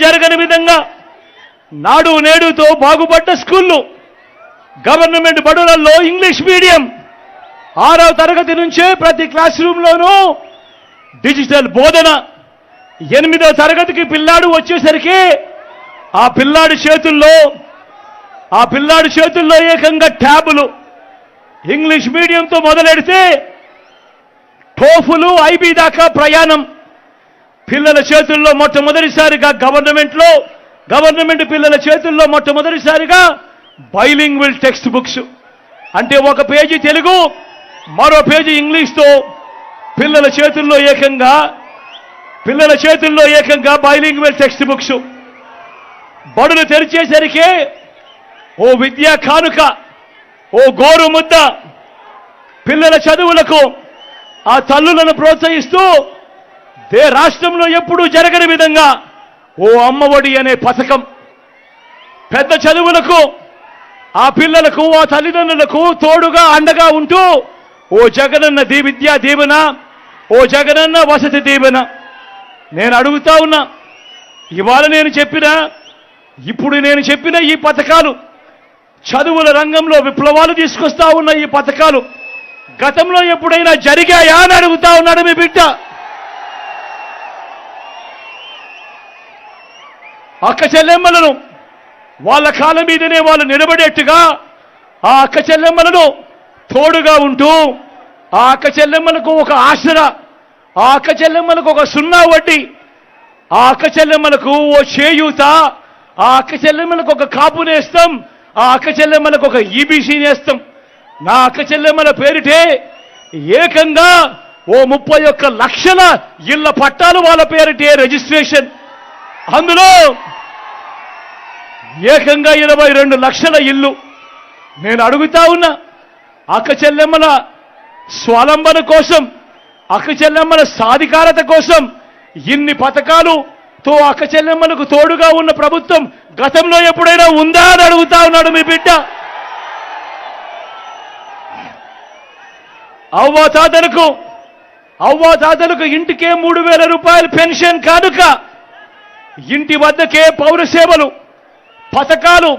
జరగని విధంగా నాడు నేడుతో బాగుపడ్డ స్కూళ్ళు, గవర్నమెంట్ బడులలో ఇంగ్లీష్ మీడియం, 6వ తరగతి నుంచే ప్రతి క్లాస్ రూమ్లోనూ డిజిటల్ బోధన, 8వ తరగతికి పిల్లాడు వచ్చేసరికి ఆ పిల్లాడి చేతుల్లో ఏకంగా ట్యాబులు. ఇంగ్లీష్ మీడియంతో మొదలెడితే టోఫులు, ఐబీ దాకా ప్రయాణం. పిల్లల చేతుల్లో మొట్టమొదటిసారిగా గవర్నమెంట్ పిల్లల చేతుల్లో మొట్టమొదటిసారిగా బైలింగ్వల్ టెక్స్ట్ బుక్స్, అంటే ఒక పేజీ తెలుగు, మరో పేజీ ఇంగ్లీష్తో పిల్లల చేతుల్లో ఏకంగా బైలింగ్వల్ టెక్స్ట్ బుక్స్. బడులు తెరిచేసరికి ఓ విద్యా కానుక, ఓ గోరు ముద్ద పిల్లల చదువులకు ఆ తల్లులను ప్రోత్సహిస్తూ రాష్ట్రంలో ఎప్పుడూ జరగని విధంగా ఓ అమ్మఒడి అనే పథకం. పెద్ద చదువులకు ఆ పిల్లలకు, ఆ తల్లిదండ్రులకు తోడుగా అండగా ఉంటూ ఓ జగనన్న విద్యా దీవెన, ఓ జగనన్న వసతి దీవెన. నేను అడుగుతా ఉన్నా, ఇప్పుడు నేను చెప్పిన ఈ పథకాలు, చదువుల రంగంలో విప్లవాలు తీసుకొస్తా ఉన్న ఈ పథకాలు గతంలో ఎప్పుడైనా జరిగాయా అని అడుగుతా ఉన్నాడు మీ బిడ్డ. అక్క చెల్లెమ్మలను వాళ్ళ కాళ్ళ మీదనే వాళ్ళు నిలబడేట్టుగా ఆ అక్క చెల్లెమ్మలను తోడుగా ఉంటూ, ఆ అక్క చెల్లెమ్మలకు ఒక ఆసరా, ఆ అక్క చెల్లెమ్మలకు ఒక 0 వడ్డీ, ఆ అక్క చెల్లెమ్మలకు ఓ చేయూత, ఆ అక్క చెల్లెమ్మలకు ఒక కాపు నేస్తం, ఆ అక్క చెల్లెమ్మలకు ఒక ఈబీసీ నేస్తం. నా అక్క చెల్లెమ్మల పేరిటే ఏకంగా ఓ 31 లక్షల ఇళ్ల పట్టాలు వాళ్ళ పేరిటే రిజిస్ట్రేషన్. అందులో ఏకంగా 22 లక్షల ఇల్లు. నేను అడుగుతా ఉన్నా, అక్క చెల్లెమ్మల స్వాలంబన కోసం, అక్క చెల్లెమ్మల సాధికారత కోసం ఇన్ని పథకాలుతో అక్క చెల్లెమ్మలకు తోడుగా ఉన్న ప్రభుత్వం గతంలో ఎప్పుడైనా ఉందా అని అడుగుతా ఉన్నాడు మీ బిడ్డ. అవ్వాతాతలకు ఇంటికే 3000 రూపాయలు పెన్షన్ కానుక, ఇంటి వద్దకే పౌర సేవలు పథకాలు,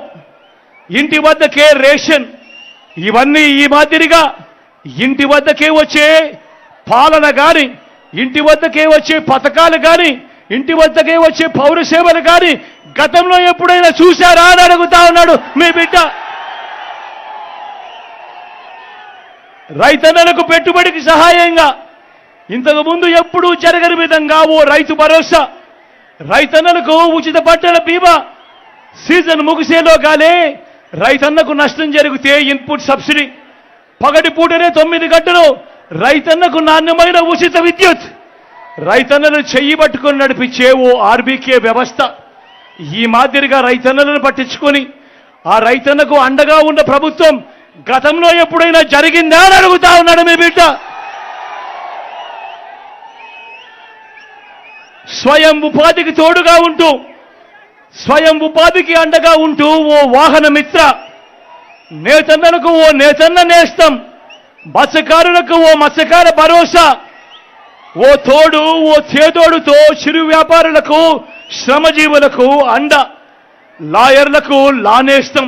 ఇంటి వద్దకే రేషన్. ఇవన్నీ ఈ మాదిరిగా ఇంటి వద్దకే వచ్చే పాలన కానీ, ఇంటి వద్దకే వచ్చే పథకాలు కానీ, ఇంటి వద్దకే వచ్చే పౌర సేవలు కానీ గతంలో ఎప్పుడైనా చూశారా అని అడుగుతా ఉన్నాడు మీ బిడ్డ. రైతన్నలకు పెట్టుబడికి సహాయంగా ఇంతకు ముందు ఎప్పుడూ జరగని విధంగా ఓ రైతు భరోసా, రైతన్నలకు ఉచిత పంటల బీమా, సీజన్ ముగిసేలోగానే రైతన్నకు నష్టం జరిగితే ఇన్పుట్ సబ్సిడీ, పగటి పూటనే 9 గంటలు రైతన్నకు నాణ్యమైన ఉచిత విద్యుత్, రైతన్నలను చెయ్యి పట్టుకొని నడిపించే ఓ ఆర్బీకే వ్యవస్థ. ఈ మాదిరిగా రైతన్నలను పట్టించుకొని ఆ రైతన్నకు అండగా ఉన్న ప్రభుత్వం గతంలో ఎప్పుడైనా జరిగిందా అని అడుగుతా ఉన్నాడు మీ బిడ్డ. స్వయం ఉపాధికి తోడుగా ఉంటూ, స్వయం ఉపాధికి అండగా ఉంటూ ఓ వాహన మిత్ర, నేతన్నలకు ఓ నేతన్న నేస్తం, మత్స్యకారులకు ఓ మత్స్యకార భరోసా, ఓ తోడు ఓ చేదోడుతో చిరు వ్యాపారులకు, శ్రమజీవులకు అండ, లాయర్లకు లానేస్తం.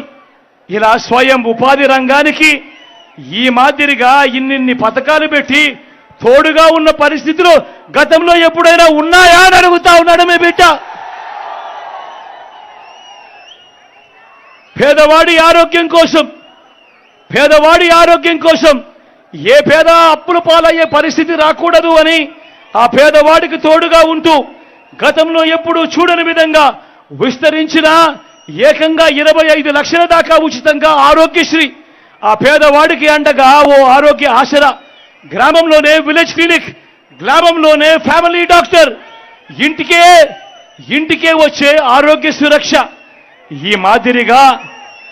ఇలా స్వయం ఉపాధి రంగానికి ఈ మాదిరిగా ఇన్నిన్ని పథకాలు పెట్టి తోడుగా ఉన్న పరిస్థితులు గతంలో ఎప్పుడైనా ఉన్నాయా అని అడుగుతా ఉన్నాడు మీ బిడ్డ. పేదవాడి ఆరోగ్యం కోసం ఏ పేద అప్పుల పాలయ్యే పరిస్థితి రాకూడదు అని ఆ పేదవాడికి తోడుగా ఉంటూ గతంలో ఎప్పుడూ చూడని విధంగా విస్తరించిన ఏకంగా 25 లక్షల దాకా ఉచితంగా ఆరోగ్యశ్రీ, ఆ పేదవాడికి అండగా ఓ ఆరోగ్య ఆసరా, గ్రామంలోనే విలేజ్ క్లినిక్, గ్రామంలోనే ఫ్యామిలీ డాక్టర్, ఇంటికే వచ్చే ఆరోగ్య సురక్ష. ఈ మాదిరిగా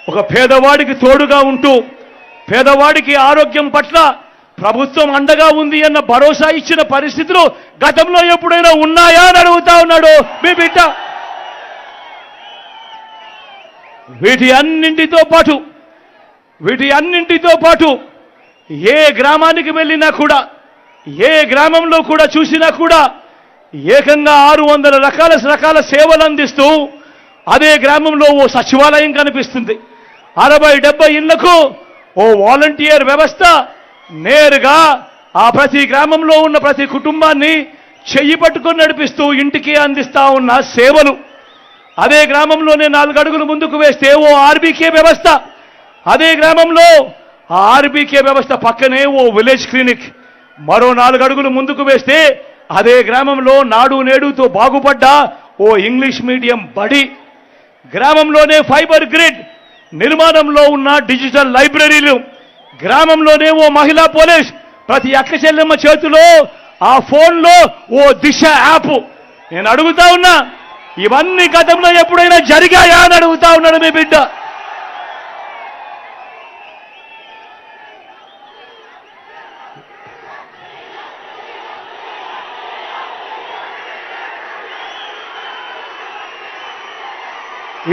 ఒక పేదవాడికి తోడుగా ఉంటూ పేదవాడికి ఆరోగ్యం పట్ల ప్రభుత్వం అండగా ఉంది అన్న భరోసా ఇచ్చిన పరిస్థితులు గతంలో ఎప్పుడైనా ఉన్నాయా అని అడుగుతా ఉన్నాడు మీ బిడ్డ. వీటి అన్నింటితో పాటు ఏ గ్రామానికి వెళ్ళినా కూడా, ఏ గ్రామంలో కూడా చూసినా కూడా ఏకంగా 600 రకాల సేవలు అందిస్తూ అదే గ్రామంలో ఓ సచివాలయం కనిపిస్తుంది. 60-70 ఇళ్లకు ఓ వాలంటీర్ వ్యవస్థ నేరుగా ఆ ప్రతి గ్రామంలో ఉన్న ప్రతి కుటుంబాన్ని చెయ్యి పట్టుకొని నడిపిస్తూ ఇంటికి అందిస్తా ఉన్న సేవలు. అదే గ్రామంలోనే 4 అడుగులు ముందుకు వేస్తే ఓ ఆర్బీకే వ్యవస్థ, అదే గ్రామంలో ఆ ఆర్బీకే వ్యవస్థ పక్కనే ఓ విలేజ్ క్లినిక్, మరో 4 అడుగులు ముందుకు వేస్తే అదే గ్రామంలో నాడు నేడుతో బాగుపడ్డ ఓ ఇంగ్లీష్ మీడియం బడి, గ్రామంలోనే ఫైబర్ గ్రిడ్ నిర్మాణంలో ఉన్న డిజిటల్ లైబ్రరీలు, గ్రామంలోనే ఓ మహిళా పోలీస్, ప్రతి అక్క చెల్లెమ్మ చేతిలో ఆ ఫోన్లో ఓ దిశ యాప్. నేను అడుగుతా ఉన్నా, ఇవన్నీ గతంలో ఎప్పుడైనా జరిగాయా అని అడుగుతా ఉన్నాడు మీ బిడ్డ.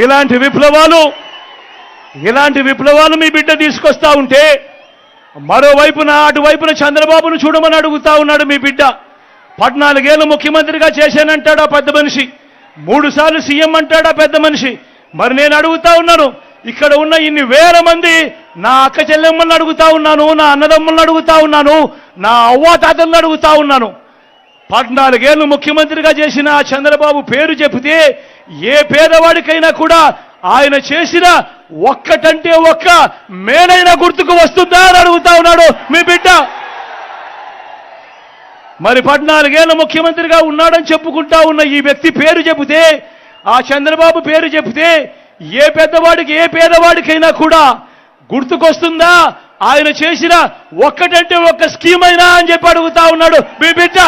ఇలాంటి విప్లవాలు మీ బిడ్డ తీసుకొస్తా ఉంటే మరోవైపున అటువైపున చంద్రబాబును చూడమని అడుగుతా ఉన్నాడు మీ బిడ్డ. 14 ఏళ్ళు ముఖ్యమంత్రిగా చేశానంటాడా పెద్ద మనిషి, 3 సార్లు సీఎం అంటాడా పెద్ద మనిషి. మరి నేను అడుగుతా ఉన్నాను, ఇక్కడ ఉన్న ఇన్ని వేల మంది నా అక్క చెల్లెమ్మల్ని అడుగుతా ఉన్నాను, నా అన్నదమ్ములను అడుగుతా ఉన్నాను, నా అవ్వాతాతలను అడుగుతా ఉన్నాను. 14 ఏళ్ళు ముఖ్యమంత్రిగా చేసిన చంద్రబాబు పేరు చెబితే ఏ పేదవాడికైనా కూడా ఆయన చేసిన ఒక్కటంటే ఒక్క మేలైన గుర్తుకు వస్తుందా అని అడుగుతా ఉన్నాడు మీ బిడ్డ. మరి 14 ఏళ్ళ ముఖ్యమంత్రిగా ఉన్నాడని చెప్పుకుంటా ఉన్న ఈ వ్యక్తి పేరు చెబితే, ఆ చంద్రబాబు పేరు చెబితే ఏ పెద్దవాడికి ఏ పేదవాడికైనా కూడా గుర్తుకొస్తుందా ఆయన చేసిన ఒక్కటంటే ఒక్క స్కీమ్ అయినా అని చెప్పి అడుగుతా ఉన్నాడు మీ బిడ్డ.